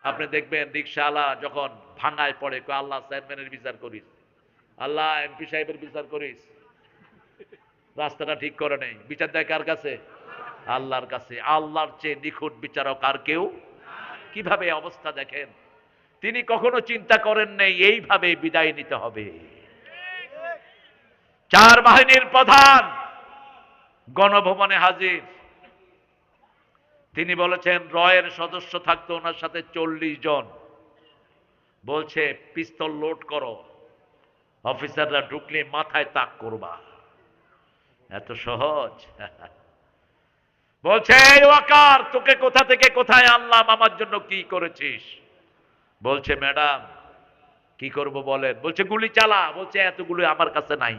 আপনি দেখবেন রিক্সাওয়ালা যখন ভাঙায় পড়ে, কয় আল্লাহ চেয়ারম্যানের বিচার করিস, আল্লাহ এমপি সাহেবের বিচার করিস, রাস্তাটা ঠিক করে নেই। বিচার দেয় কার কাছে? আল্লাহর কাছে। আল্লাহর চেয়ে নিখুঁত বিচারক আর কেউ? কিভাবে অবস্থা দেখেন। তিনি কখনো চিন্তা করেন নেই এইভাবে বিদায় নিতে হবে। চার বাহিনীর প্রধান গণভবনে হাজির। তিনি বলেছেন রয়ের সদস্য থাকতো ওনার সাথে 40 জন। বলছে পিস্তল লোড করো, অফিসাররা ঢুকলে মাথায় তাক করবা। এত সহজ? বলছে এই ওয়াকার, তোকে কোথা থেকে কোথায় আনলাম, আমার জন্য কি করেছিস? বলছে ম্যাডাম কি করব বলেন। বলছে গুলি চালা। বলছে এতগুলো আমার কাছে নাই।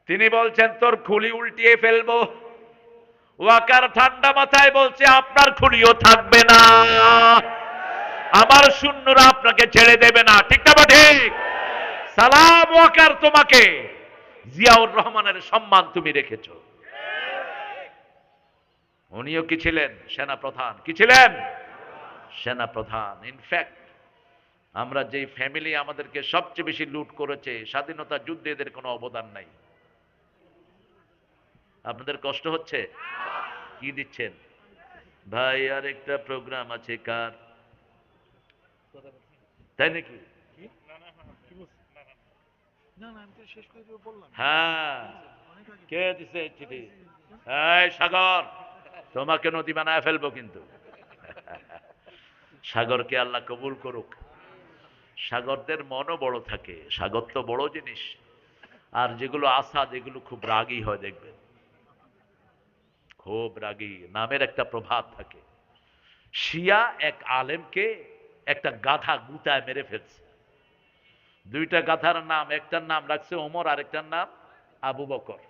তিনি বলছেন তোর খুলি উল্টিয়ে ফেলবো। ওয়াকার ঠান্ডা মাথায় বলছে আপনার খুলিও থাকবে না, আমার সৈন্যরা আপনাকে ছেড়ে দেবে না। ঠিক না ঠিক? সালাম ওয়াকার, তোমাকে জিয়াউর রহমানের সম্মান তুমি রেখেছো। উনিও কি ছিলেন? সেনা প্রধান। কি ছিলেন? সেনা প্রধান। ইনফ্যাক্ট আমরা যে ফ্যামিলি আমাদেরকে সবচেয়ে বেশি লুট করেছে, স্বাধীনতা যুদ্ধে এদের কোনো অবদান নাই। আপনাদের কষ্ট হচ্ছে? কি দিচ্ছেন ভাই? আর একটা প্রোগ্রাম আছে কার? তাই নাকি? হ্যাঁ, কে দিছে চিঠি? এই সাগর, তোমাকে নদী বানায় ফেলবো কিন্তু। সাগরকে আল্লাহ কবুল করুক। সাগরদের মনও বড় থাকে, সাগর তো বড় জিনিস। আর যেগুলো আসাদ, এগুলো খুব রাগী হয় দেখবেন, খুব রাগী। নামের একটা প্রভাব থাকে। শিয়া এক আলেমকে একটা গাধা গুতায় মেরে ফেলছে। দুইটা গাধার নাম, একটার নাম রাখছে ওমর, আরেকটার নাম আবু বকর।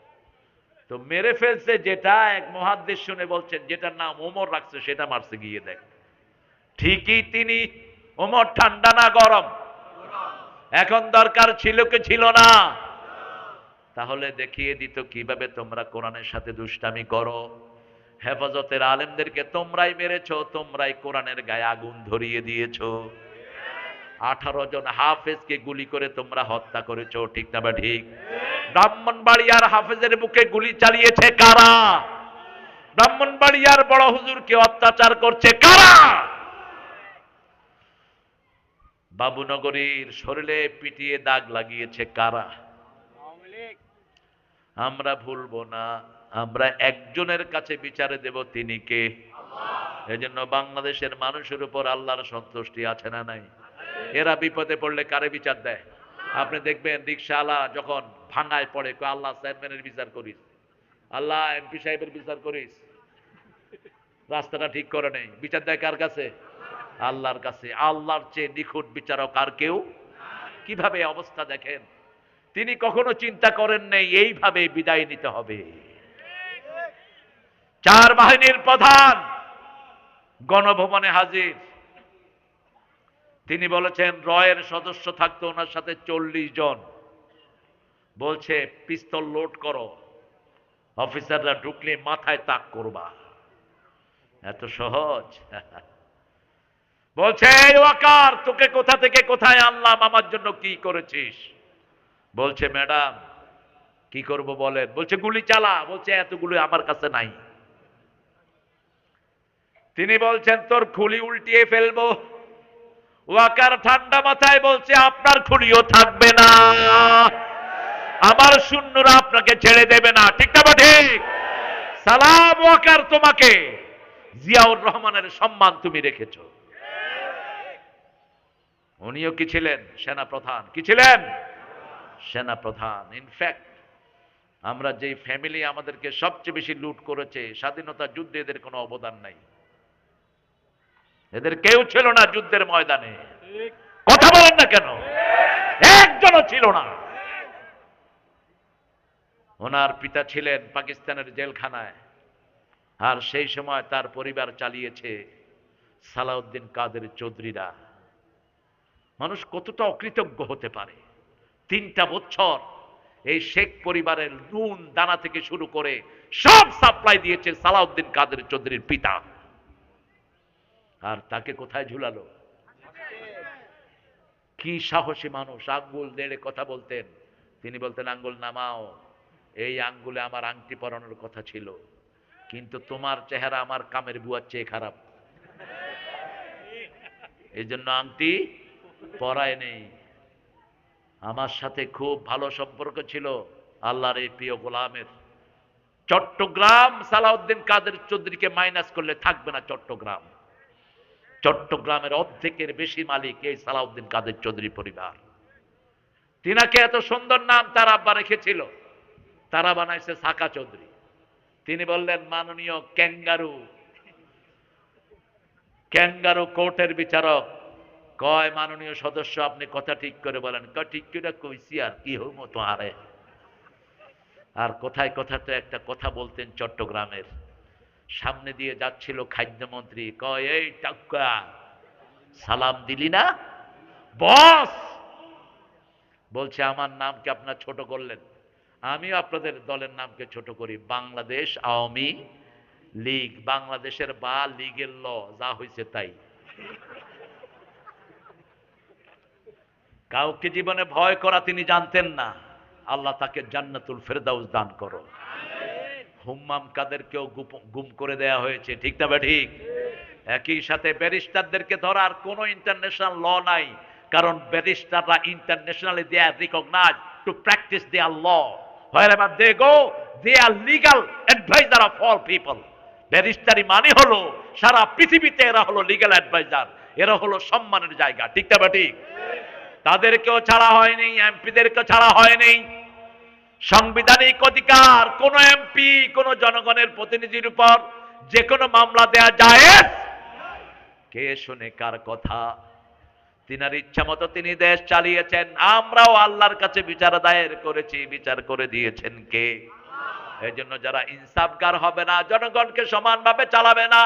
তো মেরে ফেলছে যেটা, এক মুহাদ্দিস শুনে বলছেন যেটার নাম ওমর রাখছে সেটা মারছে গিয়ে দেখ। ঠিকই তিনি। ওমর ঠান্ডা না গরম? এখন দরকার ছিল কি ছিল না? তাহলে দেখিয়ে দিত কিভাবে তোমরা কোরআনের সাথে দুষ্টামি করো। হেফাজতের আলেমদেরকে তোমরাই মেরেছো, তোমরাই কোরআনের গায়ে আগুন ধরিয়ে দিয়েছো। 18 জন হাফেজকে গুলি করে তোমরা হত্যা করেছো। ঠিক না বা ঠিক? ব্রাহ্মণবাড়িয়ার হাফেজের বুকে গুলি চালিয়েছে কারা? ব্রাহ্মণবাড়িয়ার বড় হুজুরকে অত্যাচার করছে কারা? বাবুনগরীর শরীরে পিটিয়ে দাগ লাগিয়েছে কারা? আমরা ভুলবো না। আমরা একজনের কাছে বিচারে দেব, তিনি কে? এজন্য বাংলাদেশের মানুষের উপর আল্লাহর সন্তুষ্টি আছে না নাই? এরা বিপদে পড়লে কারে বিচার দেয়? আপনি দেখবেন রিক্সাওয়ালা যখন ভাঙায় পড়ে, কয় আল্লাহ চেয়ারম্যানের বিচার করিস, আল্লাহ এমপি সাহেবের বিচার করিস, রাস্তাটা ঠিক করে নেই। বিচার দেয় কার কাছে? আল্লাহর কাছে। আল্লাহর চেয়ে নিখুঁত বিচারক আর কেউ? কিভাবে অবস্থা দেখেন। তিনি কখনো চিন্তা করেন নেই এইভাবে বিদায় নিতে হবে। চার বাহিনীর প্রধান গণভবনে হাজির। তিনি বলেছেন রয়ের সদস্য থাকতো ওনার সাথে 40 জন। বলছে পিস্তল লোড করো, অফিসাররা ঢুকলে মাথায় তাক করবা। এত সহজ? বলছে এই ওয়াকার, তোকে কোথা থেকে কোথায় আনলাম, আমার জন্য কি করেছিস? বলছে ম্যাডাম কি করব বলেন। বলছে গুলি চালা। বলছে এতগুলো আমার কাছে নাই। তিনি বলছেন তোর খুলি উল্টিয়ে ফেলবো। ওয়াকার ঠান্ডা মাথায় বলছে আপনার খুলিও থাকবে না, আমার সৈন্যরা আপনাকে ছেড়ে দেবে না। ঠিক না ঠিক? সালাম ওয়াকার, তোমাকে জিয়াউর রহমানের সম্মান তুমি রেখেছো। উনিও কি ছিলেন? সেনা প্রধান। কি ছিলেন? সেনা প্রধান। ইনফ্যাক্ট আমরা যে ফ্যামিলি আমাদেরকে সবচেয়ে বেশি লুট করেছে, স্বাধীনতা যুদ্ধে এদের কোনো অবদান নাই। এদের কেউ ছিল না যুদ্ধের ময়দানে। কথা বলেন না কেন? একজনও ছিল না। ওনার পিতা ছিলেন পাকিস্তানের জেলখানায়, আর সেই সময় তার পরিবার চালিয়েছে সালাউদ্দিন কাদের চৌধুরীরা। মানুষ কতটা অকৃতজ্ঞ হতে পারে। 3টা বছর এই শেখ পরিবারের নুন দানা থেকে শুরু করে সব সাপ্লাই দিয়েছে সালাউদ্দিন কাদের চৌধুরীর পিতা। আর তাকে কোথায় ঝুলালো? কি সাহসী মানুষ, আঙ্গুল নেড়ে কথা বলতেন। তিনি বলতেন, আঙ্গুল নামাও, এই আঙ্গুলে আমার আংটি পরানোর কথা ছিল, কিন্তু তোমার চেহারা আমার কামের বুয়ার চেয়ে খারাপ, এই জন্য আংটি পরায় নেই। আমার সাথে খুব ভালো সম্পর্ক ছিল আল্লাহর এই প্রিয় গোলামের। চট্টগ্রাম সালাউদ্দিন কাদের চৌধুরীকে মাইনাস করলে থাকবে না চট্টগ্রাম। চট্টগ্রামের অর্ধেকের বেশি মালিক এই সালাউদ্দিন কাদের চৌধুরী পরিবার। তিনাকে এত সুন্দর নাম তার আব্বা রেখেছিল, তারা বানাইছে সাকা চৌধুরী। তিনি বললেন, মাননীয় ক্যাঙ্গারু, ক্যাঙ্গারু কোর্টের বিচারক, কয় মাননীয় সদস্য আপনি কথা ঠিক করে বলেন। কয় ঠিক করে কইছি, আর কি হইব তো আরে। আর কোথায় কথা তো একটা কথা বলতেন চট্টগ্রামের। সামনে দিয়ে যাচ্ছিল খাদ্যমন্ত্রী, কয় এই টাক্কা, সালাম দিলি না বস? বলছে, আমার নামকে আপনার ছোট করলেন, আমিও আপনাদের দলের নামকে ছোট করি, বাংলাদেশ আওয়ামী লীগ। বাংলাদেশের বা লীগের ল, যা হয়েছে তাই। কাউকে জীবনে ভয় করা তিনি জানতেন না। আল্লাহ তাকে জান্নাতুল ফেরদাউস দান করো। হুম্মাম কাদেরকেও গুম করে দেয়া হয়েছে, ঠিক না ঠিক? একই সাথে ব্যারিস্টারদেরকে ধরার কোনো ইন্টারন্যাশনাল ল নাই, কারণ ব্যারিস্টাররা internationally they are recognised to practise their law. wherever they go, they are legal advisor of all people. ব্যারিস্টারি মানে হলো সারা পৃথিবীতে এরা হলো লিগ্যাল অ্যাডভাইজার, এরা হলো সম্মানের জায়গা, ঠিক না ঠিক? তাদেরকেও ছাড়া হয়নি, এমপিদেরকে ছাড়া হয়নি। সাংবিধানিক অধিকার, কোন এমপি কোন জনগণের প্রতিনিধির উপর যে কোনো মামলা দেয়া যায়। কে শুনে কার কথা? তিনার ইচ্ছা মতো তিনি দেশ চালিয়েছেন। আমরাও আল্লাহর কাছে বিচার দায়ের করেছি, বিচার করে দিয়েছেন কে? এই জন্য যারা ইনসাফগার হবে না, জনগণকে সমানভাবে চালাবে না,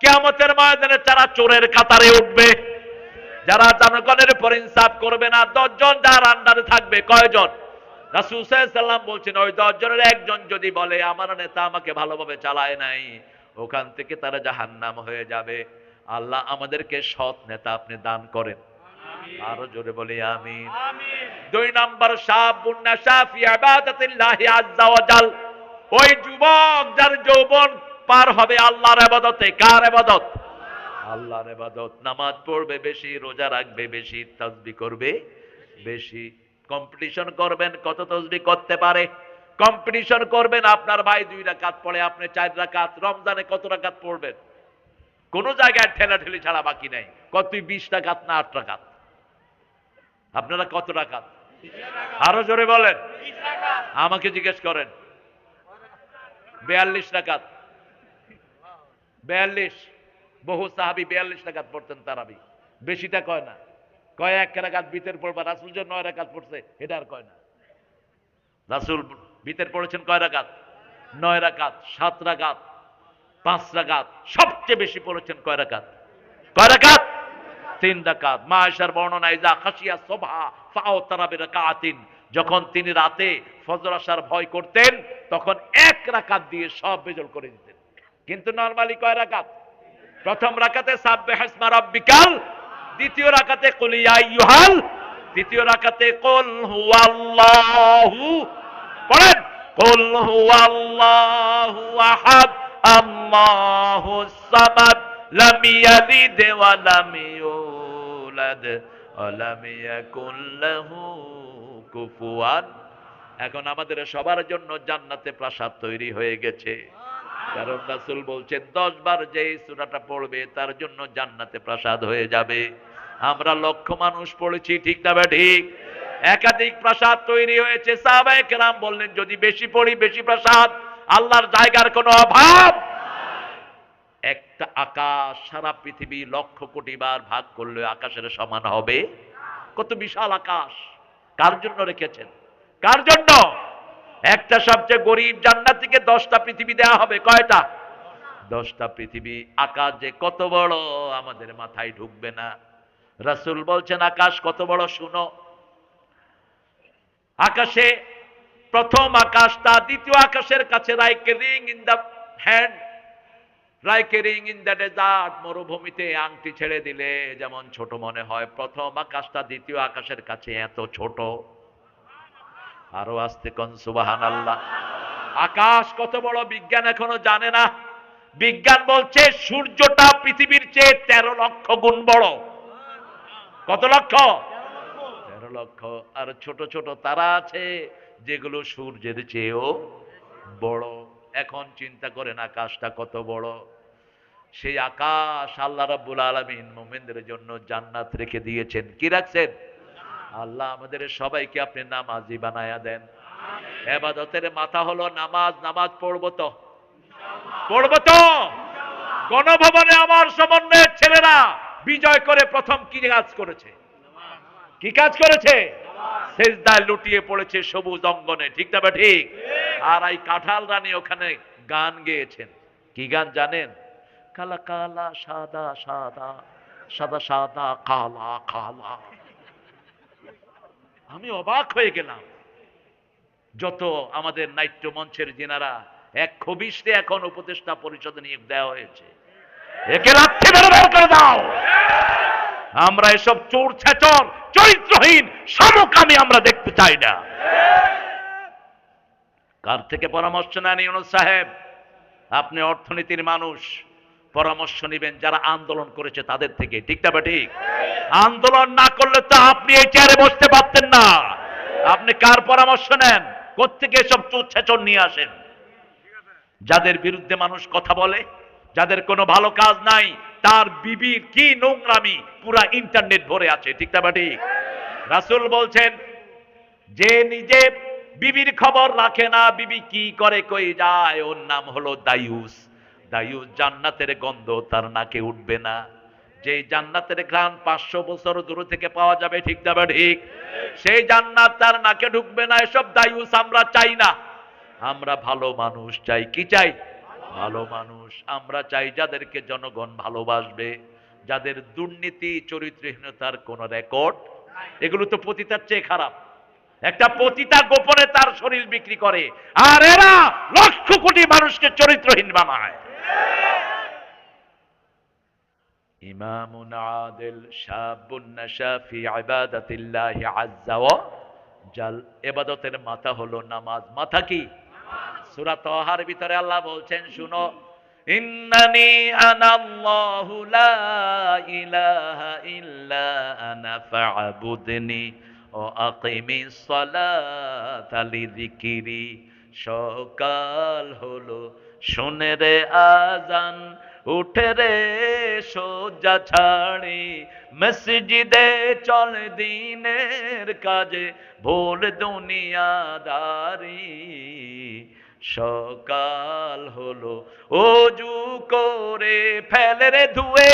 কিয়ামতের ময়দানে যারা চোরের কাতারে উঠবে, যারা জনগণের উপর ইনসাফ করবে না, 10 জন যার আন্ডারে থাকবে, কয়জন? রাসূল সাল্লাল্লাহু আলাইহি ওয়াসাল্লাম বলছেন, ওই 10 জনের একজন যদি বলে আমার নেতা আমাকে ভালোভাবে চালায় নাই, ওখান থেকে তারা জাহান্নাম হয়ে যাবে। আল্লাহ আমাদেরকে সৎ নেতা আপনি দান করেন, আরো জোরে বলি আমিন। 2 নাম্বার, শাবুন নাশা ফি ইবাদাতিল্লাহি আযজা ওয়া জাল, ওই যুবক যার যৌবন পার হবে আল্লাহর ইবাদতে। কার ইবাদত? আল্লাহর ইবাদত। নামাজ পড়বে বেশি, রোজা রাখবে বেশি, তাসবিহ করবে বেশি। কম্পিটিশন করবেন কত তাসবিহ করতে পারে, কম্পিটিশন করবেন আপনার ভাই 2 রাকাত পড়ে, আপনি 4 রাকাত। রমজানে কত রাকাত পড়বেন? কোন জায়গায় ঠেলাঠেলি ছাড়া বাকি নাই। কত 20 রাকাত না 8 রাকাত? আপনারা কত রাকাত? আরো জোরে বলেন। আমাকে জিজ্ঞেস করেন। 42 রাকাত। 42। বহু সাহাবী 42 রাকাত পড়তেন তারাবি। বেশিটা কয় না, কয় 1 রাকাত বিতের পড়বা। রাসূল যে 9 রাকাত পড়ছে এটা আর কয় না। রাসূল বিতের পড়েছেন কয় রাকাত? 9 রাকাত, 7 রাকাত, 5 রাকাত। সবচেয়ে বেশি পড়েছেন কয় রাকাত? কয় রাকাত? 3 রাকাত। মা আয়েশার বর্ণনা, ইজা খাশিয়া সুবহা ফাওতারা বিরাকাতিন, যখন তিনি রাতে ফজর আসার ভয় করতেন তখন 1 রাকাত দিয়ে সব বেজল করে দিতেন। কিন্তু নরমালি কয় রাকাত? প্রথম রাকাতে সাব্বিহ ইসমা রাব্বিকাল, দ্বিতীয় রাকাতে কুল ইয়া আইয়ুহাল, তৃতীয় রাকাতে কুল হুয়াল্লাহু, পড়েন কুল হুয়াল্লাহু আহাদ আল্লাহুস সামাদ লাম ইয়ালিদ ওয়া লাম ইউলাদ ওয়া লাম ইয়াকুল লাহু কুফুয়ান। এখন আমাদের সবার জন্য জান্নাতে প্রাসাদ তৈরি হয়ে গেছে, কারণ রাসূল বলছেন 10 বার যেই সূরাটা পড়বে তার জন্য জান্নাতে প্রাসাদ হয়ে যাবে। আমরা লক্ষ মানুষ পড়েছি, ঠিক না ঠিক? একাধিক প্রাসাদ তৈরি হয়েছে। সাহাবায়ে কেরাম বললেন, যদি বেশি পড়ি বেশি প্রাসাদ, আল্লাহর জায়গার কোনো অভাব। একটা আকাশ সারা পৃথিবী লক্ষ কোটি বার ভাগ করলে আকাশের সমান হবে? কত বিশাল আকাশ! কার জন্য রেখেছেন? কার জন্য? একটা সবচেয়ে গরিব জান্নাতীকে 10টা পৃথিবী দেয়া হবে। কয়টা? 10টা পৃথিবী। আকাশ যে কত বড় আমাদের মাথায় ঢুকবে না। রাসূল বলছেন আকাশ কত বড় শুনো। আকাশে প্রথম আকাশটা দ্বিতীয় আকাশের কাছে, like a ring in the hand, like a ring in the desert, মরুভূমিতে আংটি ছেড়ে দিলে যেমন ছোট মনে হয়, প্রথম আকাশটা দ্বিতীয় আকাশের কাছে এত ছোট। আরো আস্তে কোন সুবহানাল্লাহ। আকাশ কত বড় বিজ্ঞান এখনো জানে না। বিজ্ঞান বলছে সূর্যটা পৃথিবীর চেয়ে 13 লক্ষ গুণ বড়। কত লক্ষ? 13 লক্ষ। আর ছোট ছোট তারা আছে যেগুলো সূর্যের চেয়েও বড়। এখন চিন্তা করেন আকাশটা কত বড়। সেই আকাশ আল্লাহ রাব্বুল আলামিন মুমিনদের জন্য জান্নাত রেখে দিয়েছেন। কি রাখছেন? আল্লাহ আমাদের সবাইকে আপনি নামাজি বানায়া দেন। ইবাদতের মাথা হলো নামাজ। নামাজ পড়বো তো? পড়বো তো? গণভবনে আমার সমন্বয়ের ছেলেরা বিজয় করে প্রথম কি কাজ করেছে? কি কাজ করেছে? সেজদায় লুটিয়ে পড়েছে সবুজ অঙ্গনে। ঠিক না বা ঠিক? আর এই কাঁঠাল রানী ওখানে গান গেয়েছেন। কি গান জানেন? কালা কালা সাদা সাদা, সাদা সাদা কালা কালা। আমি অবাক হয়ে গেলাম। যত আমাদের নাট্য মঞ্চের যিনারা এক খবিশে এখন উপদেষ্টা পরিষদে নিয়োগ দেওয়া হয়েছে, একে লাথি মেরে বের করে দাও। আমরা এসব চোর ছেচর চরিত্রহীন সমকামী আমরা দেখতে চাই না। কার থেকে পরামর্শ নেন ইউনূস সাহেব? আপনি অর্থনীতির মানুষ, পরামর্শ নেবেন যারা আন্দোলন করেছে তাদের থেকে। ঠিক না বা ঠিক? আন্দোলন না করলে তো আপনি এই চেয়ারে বসতে পারতেন না। আপনি কার পরামর্শ নেন? কোত্থেকে এসব চোর ছেচর নিয়ে আসেন? যাদের বিরুদ্ধে মানুষ কথা বলে, যাদের কোনো ভালো কাজ নাই, তার বিবির কি নোংরামি পুরা ইন্টারনেট ভরে আছে। ঠিক না বা ঠিক? রাসূল বলছেন যে নিজে বিবির খবর রাখে না, বিবি কি করে কই যায়, ওর নাম হলো দায়ুস। দায়ুস জান্নাতের গন্ধ তার নাকে উঠবে না। যে জান্নাতের ঘ্রাণ 500 বছর দূর থেকে পাওয়া যাবে। ঠিক না বা ঠিক? সেই জান্নাত তার নাকে ঢুকবে না। এসব দায়ুস আমরা চাই না। আমরা ভালো মানুষ চাই। কি চাই? ভালো মানুষ। আমরা চাই যাদেরকে জনগণ ভালোবাসবে, যাদের দুর্নীতি চরিত্রহীনতার কোন রেকর্ড। এগুলো তো পতিতার চেয়ে খারাপ। একটা পতিতা গোপনে তার শরীর বিক্রি করে, আর এরা লক্ষ কোটি মানুষকে চরিত্রহীন বানায়। ইমামুন আদিল শাবুন নাশা ফি ইবাদাতিল্লাহি আযজা ওয়া জাল। ইবাদতের মাথা হলো নামাজ। মাথা কি? সূরা তাহার ভিতরে আল্লাহ বলছেন, শুনো, ইন্নানি আনাল্লাহু লা ইলাহা ইল্লা আনা ফা'বুদনি ও আকিমিস সালাতা লিযিকরি। সকাল হলো, শোনে রে আজান, উঠে রে সোজা ছাড়ি, মসজিদে চল দিনের কাজে, ভুল দুনিয়াদারি। সকাল হলো, ওযু করে ফেলে রে ধুয়ে,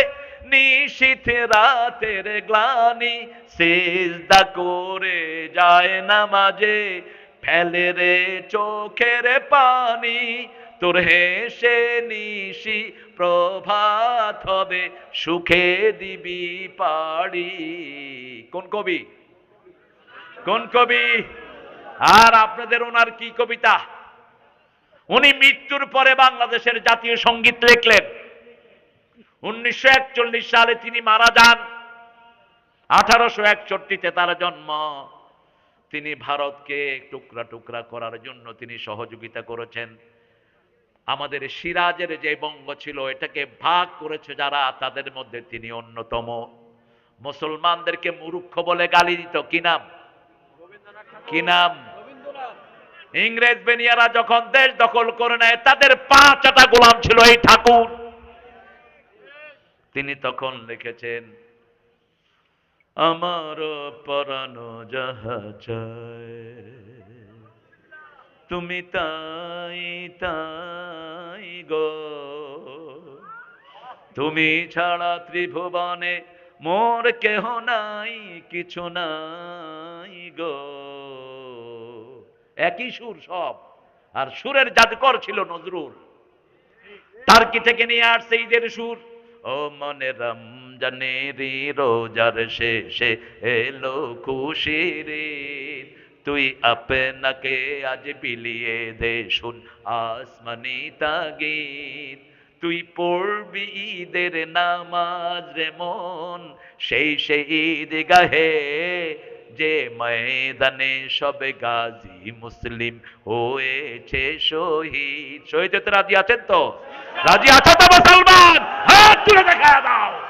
নিশীথ রাতের গ্লানি, সিজদা করে যায় নামাজে, ফেলে রে চোখের পানি। তোর হেসে নিশি প্রভাত হবে, সুখে দিবি পাড়ি। কোন কবি? কোন কবি? আর আপনাদের ওনার কি কবিতা? উনি মৃত্যুর পরে বাংলাদেশের জাতীয় সঙ্গীত লিখলেন। 1941 সালে তিনি মারা যান। 1861-তে তার জন্ম। তিনি ভারতকে টুকরা টুকরা করার জন্য তিনি সহযোগিতা করেছেন। আমাদের সিরাজের যে বঙ্গ ছিল, এটাকে ভাগ করেছে যারা, তাদের মধ্যে তিনি অন্যতম। মুসলমানদেরকে মূর্খ বলে গালি দিত। কি নাম? কি নাম? ইংরেজ বেনিয়ারা যখন দেশ দখল করে নেয়, তাদের 5টা গোলাম ছিল এই ঠাকুর। তিনি তখন লিখেছেন, আমার পরানো যাহা চায়, তুমি তাই তাই গো, তুমি ছাড়া ত্রিভুবনে মোর কেহ নাই, কিছু নাই গো। একই সুর সব। আর সুরের জাদুকর ছিল নজরুল। টার্কি থেকে নিয়ে আসছে ঈদের সুর। ও মনে রমজানেরি রোজার শেষে এলো খুশির ঈদ, তুই আপনাকে আজ বিলিয়ে দে শুন আসমানি তাগীদ, তুই পড়বি ঈদের নামাজ রে মন, সেই ঈদ গাহে যে ময়দানে সবে গাজী মুসলিম হয়েছে শহীদ। শহীদ হতে রাজি আছেন তো? রাজি আছো তো মুসলমান? হাত তুলে দেখা দাও।